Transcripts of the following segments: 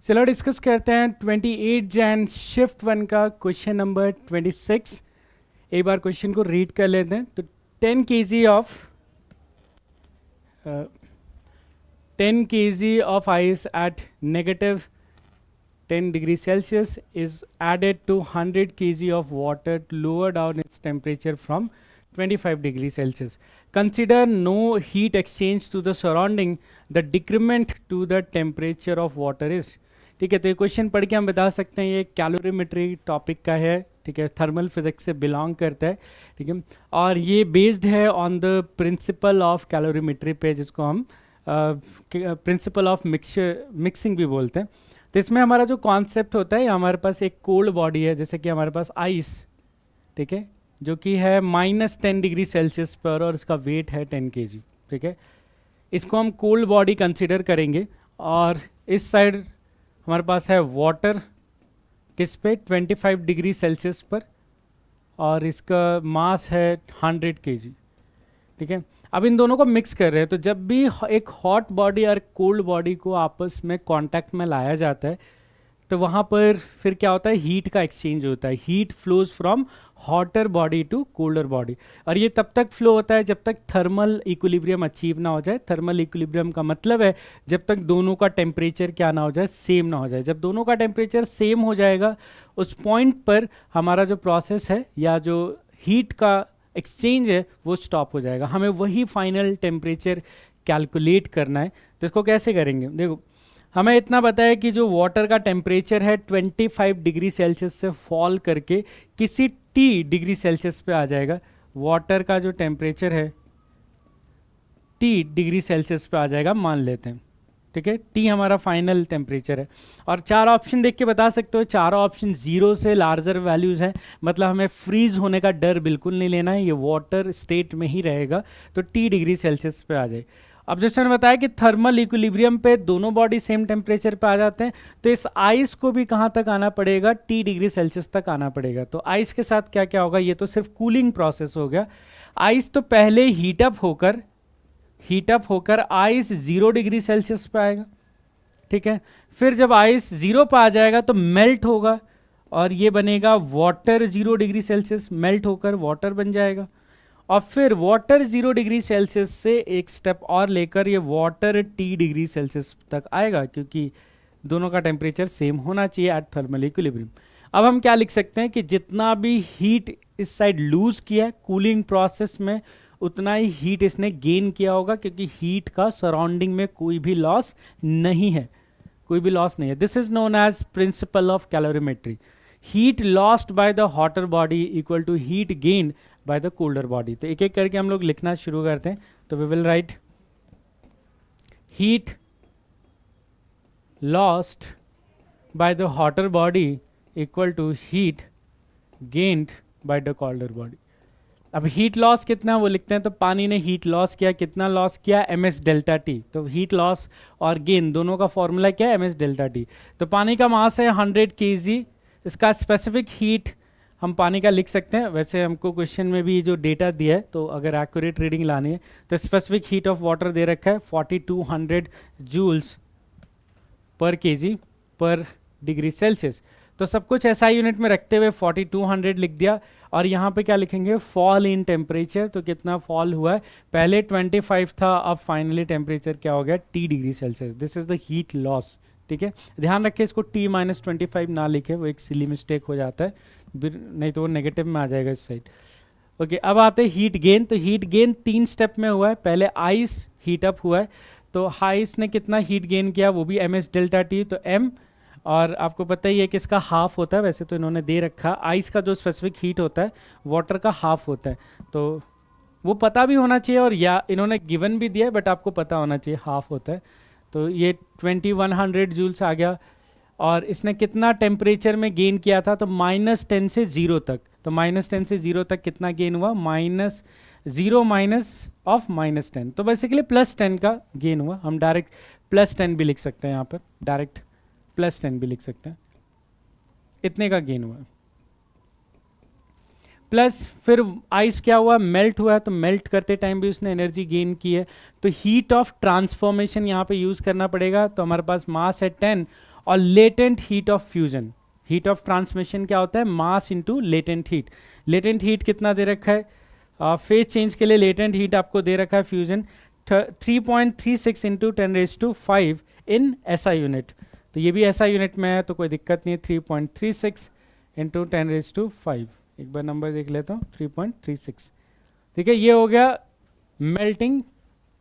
चलो डिस्कस करते हैं 28 जैन शिफ्ट 1 का क्वेश्चन नंबर 26। एक बार क्वेश्चन को रीड कर लेते हैं। तो 10 kg of ice at negative 10 degrees Celsius is added to 100 kg of water to lower down its temperature from 25 degrees Celsius. Consider no heat exchange to the surrounding. The decrement to the temperature of water is. ठीक है, तो ये question पढ़ के हम बता सकते हैं ये कैलोरीमेट्री टॉपिक का है। ठीक है, थर्मल फिजिक्स से बिलोंग करता है। ठीक है, और ये बेस्ड है on the principal of calorimetry पे, जिसको हम प्रिंसिपल ऑफ मिक्सिंग भी बोलते हैं। तो इसमें हमारा जो कॉन्सेप्ट होता है, हमारे पास एक कोल्ड बॉडी है, जैसे कि हमारे पास आइस, ठीक है, जो कि है -10 डिग्री सेल्सियस पर और इसका वेट है 10 kg। ठीक है, इसको हम कोल्ड बॉडी कंसिडर करेंगे। और इस साइड हमारे पास है वाटर, किस पे 25 डिग्री सेल्सियस पर, और इसका मास है 100 kg। ठीक है, अब इन दोनों को मिक्स कर रहे हैं। तो जब भी एक हॉट बॉडी और कोल्ड बॉडी को आपस में कांटेक्ट में लाया जाता है, तो वहाँ पर फिर क्या होता है, हीट का एक्सचेंज होता है। Heat flows from hotter body to colder body, और ये तब तक फ्लो होता है जब तक थर्मल इक्विलिब्रियम अचीव ना हो जाए। थर्मल इक्विलिब्रियम का मतलब है जब तक दोनों का टेम्परेचर क्या ना हो जाए, सेम ना हो जाए। जब दोनों का टेम्परेचर सेम हो जाएगा, उस पॉइंट पर हमारा जो प्रोसेस है या जो हीट का एक्सचेंज है वो स्टॉप हो जाएगा। हमें वही फाइनल टेम्परेचर कैलकुलेट करना है। तो इसको कैसे करेंगे, देखो हमें इतना पता है कि जो वाटर का टेम्परेचर है 25 डिग्री सेल्सियस से फॉल करके किसी T डिग्री सेल्सियस पे आ जाएगा। वाटर का जो टेम्परेचर है T डिग्री सेल्सियस पे आ जाएगा, मान लेते हैं। ठीक है, T हमारा फाइनल टेम्परेचर है। और चार ऑप्शन देख के बता सकते हो, चारों ऑप्शन 0 से लार्जर वैल्यूज़ हैं, मतलब हमें फ्रीज होने का डर बिल्कुल नहीं लेना है, ये वाटर स्टेट में ही रहेगा। तो T डिग्री सेल्सियस पे आ जाए। अब जैसे मैंने बताया कि थर्मल इक्विलिब्रियम पे दोनों बॉडी सेम टेम्परेचर पे आ जाते हैं, तो इस आइस को भी कहाँ तक आना पड़ेगा, T डिग्री सेल्सियस तक आना पड़ेगा। तो आइस के साथ क्या क्या होगा, ये तो सिर्फ कूलिंग प्रोसेस हो गया। आइस तो पहले हीटअप होकर आइस 0 डिग्री सेल्सियस पे आएगा। ठीक है, फिर जब आइस 0 पे आ जाएगा तो मेल्ट होगा, और ये बनेगा वाटर 0 डिग्री सेल्सियस, मेल्ट होकर वाटर बन जाएगा। और फिर वाटर 0 डिग्री सेल्सियस से एक स्टेप और लेकर ये वाटर T डिग्री सेल्सियस तक आएगा, क्योंकि दोनों का टेम्परेचर सेम होना चाहिए एट थर्मल इक्विलिब्रियम। अब हम क्या लिख सकते हैं कि जितना भी हीट इस साइड लूज किया है कूलिंग प्रोसेस में, उतना ही हीट इसने गेन किया होगा, क्योंकि हीट का सराउंडिंग में कोई भी लॉस नहीं है, this is known as principle of calorimetry. Heat lost by the hotter body equal to heat gain by the colder body. तो एक एक करके हम लोग लिखना शुरू करते हैं। तो we will write heat lost by the hotter body equal to heat gained by the colder body. अब हीट लॉस कितना वो लिखते हैं। तो पानी ने हीट लॉस किया, कितना लॉस किया, ms डेल्टा टी। तो हीट लॉस और गेन दोनों का फॉर्मूला क्या है, ms डेल्टा टी। तो पानी का मास है 100 kg, इसका स्पेसिफिक हीट हम पानी का लिख सकते हैं। वैसे हमको क्वेश्चन में भी जो डेटा दिया है, तो अगर एक्यूरेट रीडिंग लानी है तो स्पेसिफिक हीट ऑफ वाटर दे रखा है 4200 जूल्स पर kg पर डिग्री सेल्सियस। तो सब कुछ SI यूनिट में रखते हुए 4200 लिख दिया। और यहाँ पे क्या लिखेंगे, फॉल इन टेम्परेचर। तो कितना फॉल हुआ है, पहले 25 था, अब फाइनली टेम्परेचर क्या हो गया, T degree Celsius. This is the heat loss. ठीक है, ध्यान रखें इसको T-25 ना लिखे, वो एक सिली मिस्टेक हो जाता है, नहीं तो वो नेगेटिव में आ जाएगा इस साइड। ओके, अब आते हैं हीट गेन। तो हीट गेन 3 स्टेप में हुआ है। पहले आइस हीटअप हुआ है, तो आइस ने कितना हीट गेन किया, वो भी ms डेल्टा टी। तो m, और आपको पता ही है कि इसका हाफ होता है, वैसे तो इन्होंने दे रखा, आइस का जो स्पेसिफिक हीट होता है वाटर का हाफ होता है। तो वो पता भी होना चाहिए, और या इन्होंने गिवन भी दिया है, बट आपको पता होना चाहिए हाफ होता है। तो ये 2100 जूल्स आ गया। और इसने कितना टेम्परेचर में गेन किया था, तो -10 से 0 तक। तो -10 से 0 तक कितना गेन हुआ, -0 माइनस ऑफ -10, तो बेसिकली +10 का गेन हुआ। हम डायरेक्ट +10 भी लिख सकते हैं, यहाँ पर डायरेक्ट +10 भी लिख सकते हैं, इतने का गेन हुआ। प्लस फिर आइस क्या हुआ, मेल्ट हुआ है, तो मेल्ट करते टाइम भी उसने एनर्जी गेन की है। तो हीट ऑफ ट्रांसफॉर्मेशन यहाँ पे यूज करना पड़ेगा। तो हमारे पास मास है 10 और latent heat of fusion, heat of transmission क्या होता है, mass into latent heat. Latent heat कितना दे रखा है, फेज चेंज के लिए लेटेंट हीट आपको दे रखा है फ्यूजन 3.36 इंटू 10⁵ इन SI यूनिट। तो ये भी SI यूनिट में है तो कोई दिक्कत नहीं है, 3.36 इंटू 10⁵। एक बार नंबर देख लेता हूँ, 3.36। ठीक है, ये हो गया मेल्टिंग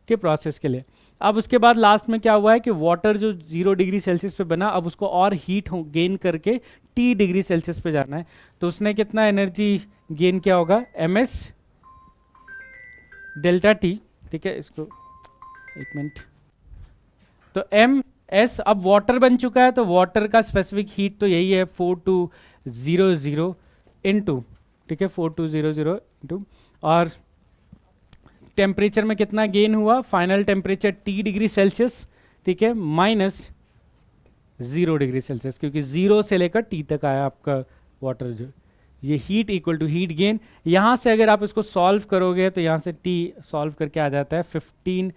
के प्रोसेस के लिए। अब उसके बाद लास्ट में क्या हुआ है कि वाटर जो 0 डिग्री सेल्सियस पे बना, अब उसको और हीट गेन करके T डिग्री सेल्सियस पे जाना है। तो उसने कितना एनर्जी गेन किया होगा, MS डेल्टा T। ठीक है, इसको एक मिनट, तो MS अब वाटर बन चुका है, तो वाटर का स्पेसिफिक हीट तो यही है 4200 इंटू, ठीक है 4200 इंटू, और टेम्परेचर में कितना गेन हुआ, final temperature T degree Celsius, ठीक है, -0 डिग्री सेल्सियस, क्योंकि 0 से लेकर T तक आया आपका वाटर जो, ये heat equal to heat gain. यहाँ से अगर आप इसको सॉल्व करोगे तो यहाँ से T सॉल्व करके आ जाता है 15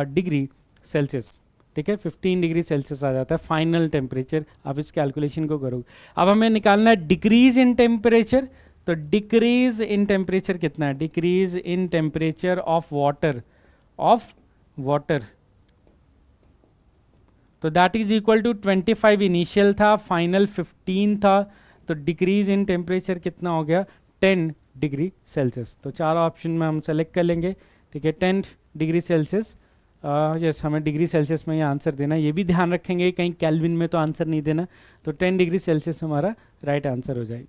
डिग्री सेल्सियस। ठीक है, 15 डिग्री सेल्सियस आ जाता है फाइनल टेम्परेचर। आप इस कैलकुलेशन को करोगे। अब हमें निकालना है डिक्रीज इन टेम्परेचर। तो डिक्रीज इन टेम्परेचर कितना है, decrease in temperature of water, तो that is equal to 25 initial था, फाइनल 15 था, तो डिक्रीज इन टेम्परेचर कितना हो गया, 10 डिग्री सेल्सियस। तो चारों ऑप्शन में हम सेलेक्ट कर लेंगे। ठीक है, 10 डिग्री सेल्सियस, यस हमें डिग्री सेल्सियस में ये आंसर देना, ये भी ध्यान रखेंगे कहीं केल्विन में तो आंसर नहीं देना। तो 10 डिग्री सेल्सियस हमारा राइट आंसर हो जाएगा।